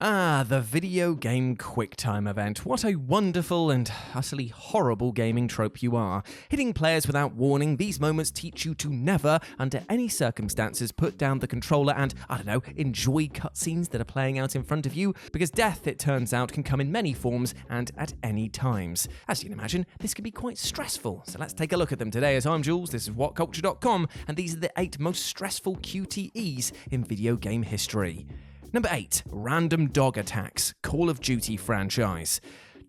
Ah, the video game QuickTime event. What a wonderful and utterly horrible gaming trope you are. Hitting players without warning, these moments teach you to never, under any circumstances, put down the controller and, enjoy cutscenes that are playing out in front of you, because death, it turns out, can come in many forms and at any times. As you can imagine, this can be quite stressful, so let's take a look at them today. As I'm Jules, this is WhatCulture.com, and these are the 8 most stressful QTE'S in video game history. Number 8. Random dog attacks. Call of Duty franchise.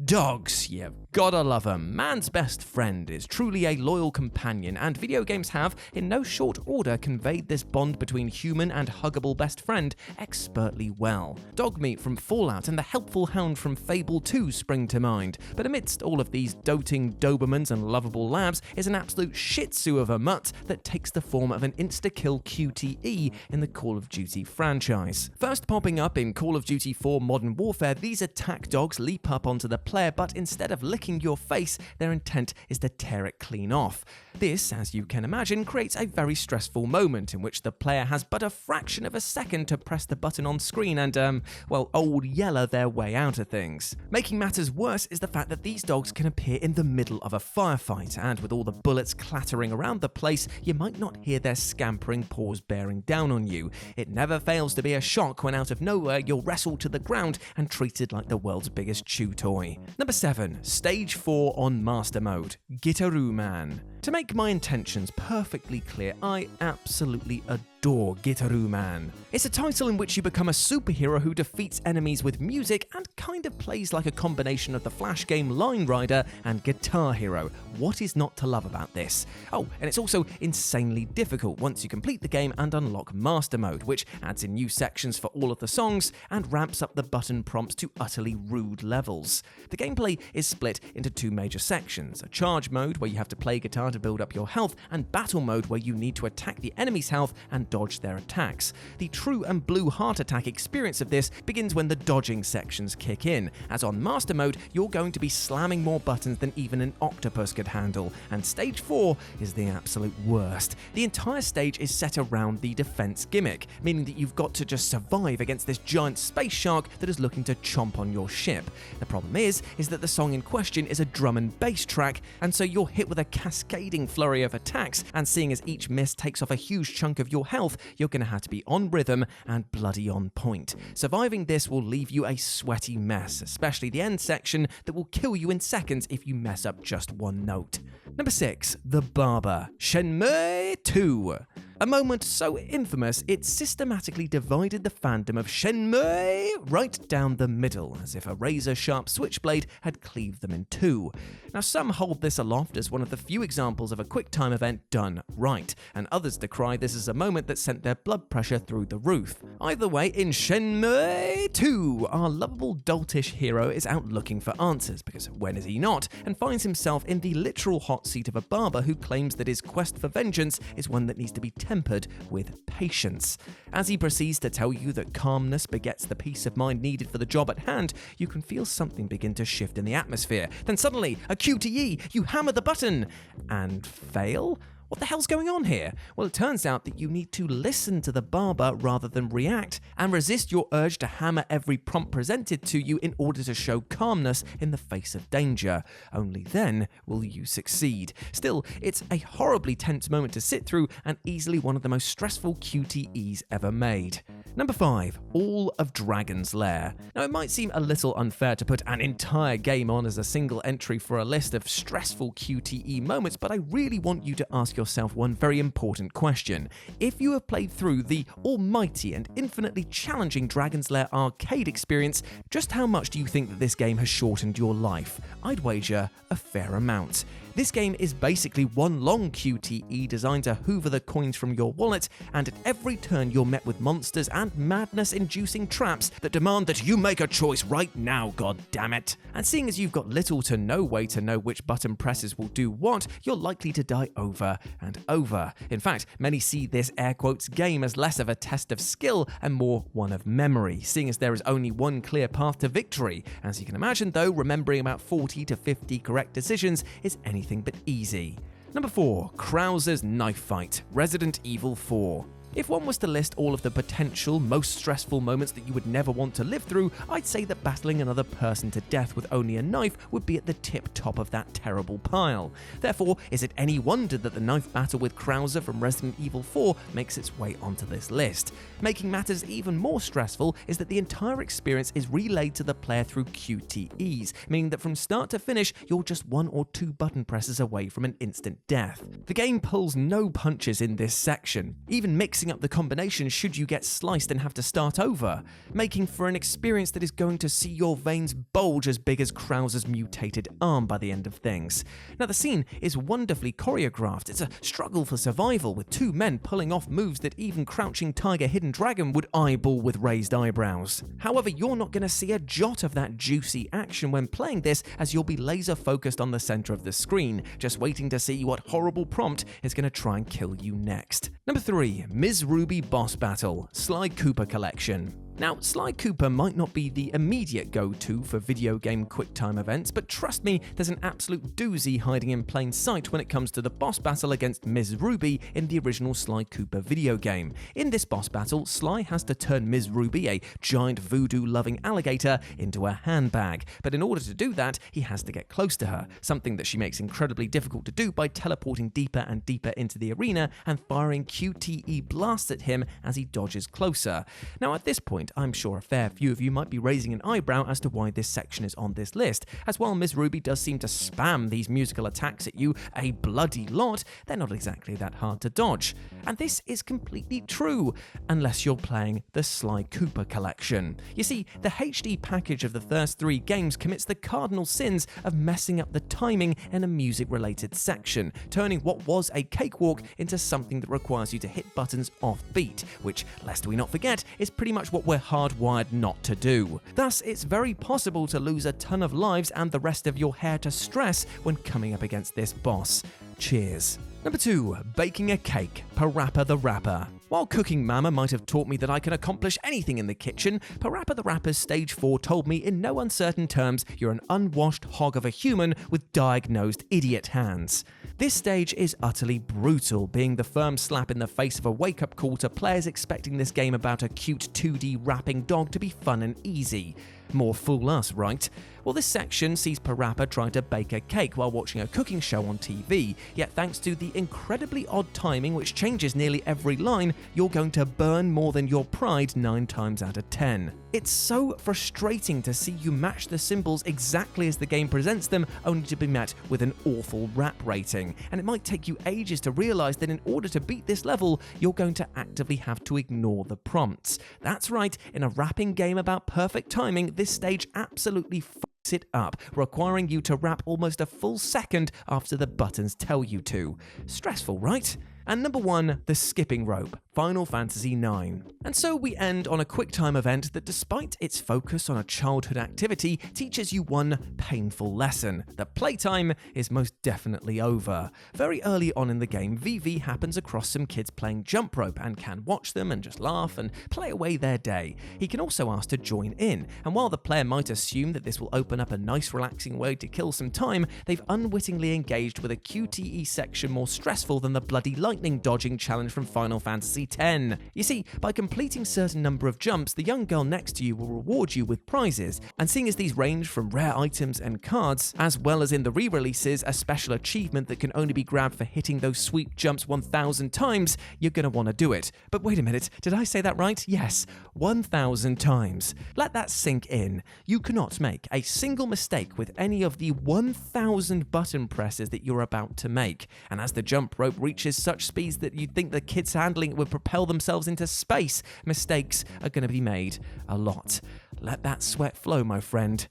Dogs, you've gotta love 'em. Man's best friend is truly a loyal companion, and video games have, in no short order, conveyed this bond between human and huggable best friend expertly well. Dogmeat from Fallout and the helpful hound from Fable 2 spring to mind, but amidst all of these doting Dobermans and lovable labs is an absolute shih tzu of a mutt that takes the form of an insta-kill QTE in the Call of Duty franchise. First popping up in Call of Duty 4 Modern Warfare, these attack dogs leap up onto the player, but instead of licking your face, their intent is to tear it clean off. This, as you can imagine, creates a very stressful moment in which the player has but a fraction of a second to press the button on screen and, old yeller their way out of things. Making matters worse is the fact that these dogs can appear in the middle of a firefight, and with all the bullets clattering around the place, you might not hear their scampering paws bearing down on you. It never fails to be a shock when out of nowhere you're wrestled to the ground and treated like the world's biggest chew toy. Number 7. Stage 4 on Master Mode. GITAROO Man. To make my intentions perfectly clear, I absolutely adore GITAROO Man. It's a title in which you become a superhero who defeats enemies with music and kind of plays like a combination of the Flash game Line Rider and Guitar Hero. What is not to love about this? Oh, and it's also insanely difficult once you complete the game and unlock Master Mode, which adds in new sections for all of the songs and ramps up the button prompts to utterly rude levels. The gameplay is split into 2 major sections: a charge mode where you have to play guitar to build up your health, and battle mode where you need to attack the enemy's health and dodge their attacks. The true and blue heart attack experience of this begins when the dodging sections kick in, as on Master Mode you're going to be slamming more buttons than even an octopus could handle, and Stage 4 is the absolute worst. The entire stage is set around the defense gimmick, meaning that you've got to just survive against this giant space shark that is looking to chomp on your ship. The problem is that the song in question is a drum and bass track, and so you're hit with a cascading flurry of attacks, and seeing as each miss takes off a huge chunk of your health, you're going to have to be on rhythm and bloody on point. Surviving this will leave you a sweaty mess, especially the end section that will kill you in seconds if you mess up just one note. Number 6. The Barber. SHENMUE 2. A moment so infamous, it systematically divided the fandom of SHENMUE right down the middle, as if a razor-sharp switchblade had cleaved them in 2. Now, some hold this aloft as one of the few examples of a QuickTime event done right, and others decry this as a moment that sent their blood pressure through the roof. Either way, in SHENMUE 2, our lovable doltish hero is out looking for answers, because when is he not, and finds himself in the literal hot seat of a barber who claims that his quest for vengeance is one that needs to be tempered with patience. As he proceeds to tell you that calmness begets the peace of mind needed for the job at hand, you can feel something begin to shift in the atmosphere. Then suddenly, a QTE, you hammer the button and fail? What the hell's going on here? Well, it turns out that you need to listen to the barber rather than react, and resist your urge to hammer every prompt presented to you in order to show calmness in the face of danger. Only then will you succeed. Still, it's a horribly tense moment to sit through, and easily one of the most stressful QTEs ever made. Number 5. All of Dragon's Lair. Now, it might seem a little unfair to put an entire game on as a single entry for a list of stressful QTE moments, but I really want you to ask yourself one very important question. If you have played through the almighty and infinitely challenging Dragon's Lair arcade experience, just how much do you think that this game has shortened your life? I'd wager a fair amount. This game is basically one long QTE designed to hoover the coins from your wallet, and at every turn you're met with monsters and madness-inducing traps that demand that you make a choice right now, goddammit. And seeing as you've got little to no way to know which button presses will do what, you're likely to die over and over. In fact, many see this air quotes game as less of a test of skill and more one of memory, seeing as there is only one clear path to victory. As you can imagine though, remembering about 40 to 50 correct decisions is anything but easy. Number 4. KRAUSER'S Knife Fight. Resident Evil 4. If one was to list all of the potential most stressful moments that you would never want to live through, I'd say that battling another person to death with only a knife would be at the tip top of that terrible pile. Therefore, is it any wonder that the knife battle with Krauser from Resident Evil 4 makes its way onto this list? Making matters even more stressful is that the entire experience is relayed to the player through QTE'S, meaning that from start to finish, you're just 1 or 2 button presses away from an instant death. The game pulls no punches in this section, even mixing up the combinations should you get sliced and have to start over, making for an experience that is going to see your veins bulge as big as Krauser's mutated arm by the end of things. Now the scene is wonderfully choreographed. It's a struggle for survival with 2 men pulling off moves that even Crouching Tiger Hidden Dragon would eyeball with raised eyebrows. However, you're not going to see a jot of that juicy action when playing this, as you'll be laser focused on the center of the screen, just waiting to see what horrible prompt is going to try and kill you next. Number 3, Ms. Ruby Boss Battle, Sly Cooper Collection. Now, Sly Cooper might not be the immediate go-to for video game QuickTime events, but trust me, there's an absolute doozy hiding in plain sight when it comes to the boss battle against Ms. Ruby in the original Sly Cooper video game. In this boss battle, Sly has to turn Ms. Ruby, a giant voodoo-loving alligator, into a handbag, but in order to do that, he has to get close to her, something that she makes incredibly difficult to do by teleporting deeper and deeper into the arena and firing QTE blasts at him as he dodges closer. Now, at this point, I'm sure a fair few of you might be raising an eyebrow as to why this section is on this list, as while Ms. Ruby does seem to spam these musical attacks at you a bloody lot, they're not exactly that hard to dodge. And this is completely true, unless you're playing the Sly Cooper collection. You see, the HD package of the first 3 games commits the cardinal sins of messing up the timing in a music-related section, turning what was a cakewalk into something that requires you to hit buttons off-beat, which, lest we not forget, is pretty much what we're hardwired not to do. Thus, it's very possible to lose a ton of lives and the rest of your hair to stress when coming up against this boss. Cheers. Number 2, Baking a Cake, PARAPPA the Rapper. While Cooking Mama might have taught me that I can accomplish anything in the kitchen, PARAPPA the Rapper's Stage 4 told me in no uncertain terms you're an unwashed hog of a human with diagnosed idiot hands. This stage is utterly brutal, being the firm slap in the face of a wake-up call to players expecting this game about a cute 2D rapping dog to be fun and easy. More fool us, right? Well, this section sees PARAPPA trying to bake a cake while watching a cooking show on TV, yet thanks to the incredibly odd timing which changes nearly every line, you're going to burn more than your pride 9 times out of 10. It's so frustrating to see you match the symbols exactly as the game presents them, only to be met with an awful rap rating, and it might take you ages to realise that in order to beat this level, you're going to actively have to ignore the prompts. That's right, in a rapping game about perfect timing, this stage absolutely fucks it up, requiring you to rap almost a full second after the buttons tell you to. Stressful, right? And number 1, the skipping rope, Final Fantasy IX. And so we end on a QuickTime event that, despite its focus on a childhood activity, teaches you one painful lesson: that playtime is most definitely over. Very early on in the game, VV happens across some kids playing jump rope and can watch them and just laugh and play away their day. He can also ask to join in, and while the player might assume that this will open up a nice relaxing way to kill some time, they've unwittingly engaged with a QTE section more stressful than the bloody lightning dodging challenge from Final Fantasy X. You see, by completing certain number of jumps, the young girl next to you will reward you with prizes, and seeing as these range from rare items and cards, as well as in the re-releases, a special achievement that can only be grabbed for hitting those sweet jumps 1,000 times, you're gonna want to do it. But wait a minute, did I say that right? Yes, 1,000 times. Let that sink in. You cannot make a single mistake with any of the 1,000 button presses that you're about to make, and as the jump rope reaches such speeds that you'd think the kids handling it would propel themselves into space, mistakes are going to be made a lot. Let that sweat flow, my friend.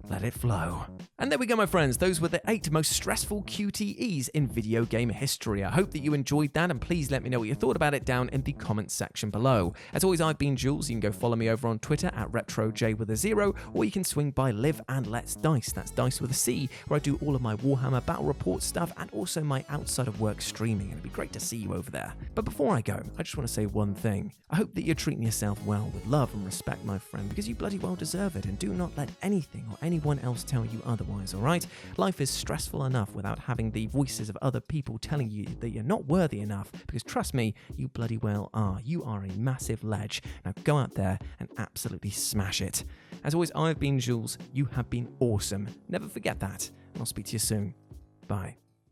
Let it flow. And there we go, my friends. Those were the 8 most stressful QTEs in video game history. I hope that you enjoyed that, and please let me know what you thought about it down in the comments section below. As always, I've been Jules. You can go follow me over on Twitter at RetroJ0, or you can swing by Live and Let's Dice. That's Dice with a C, where I do all of my Warhammer Battle Report stuff and also my outside of work streaming. It'd be great to see you over there. But before I go, I just want to say one thing. I hope that you're treating yourself well with love and respect, my friend, because you bloody well deserve it, and do not let anything or anyone else tell you otherwise. otherwise, alright? Life is stressful enough without having the voices of other people telling you that you're not worthy enough, because trust me, you bloody well are. You are a massive ledge. Now go out there and absolutely smash it. As always, I've been Jules. You have been awesome. Never forget that. And I'll speak to you soon. Bye.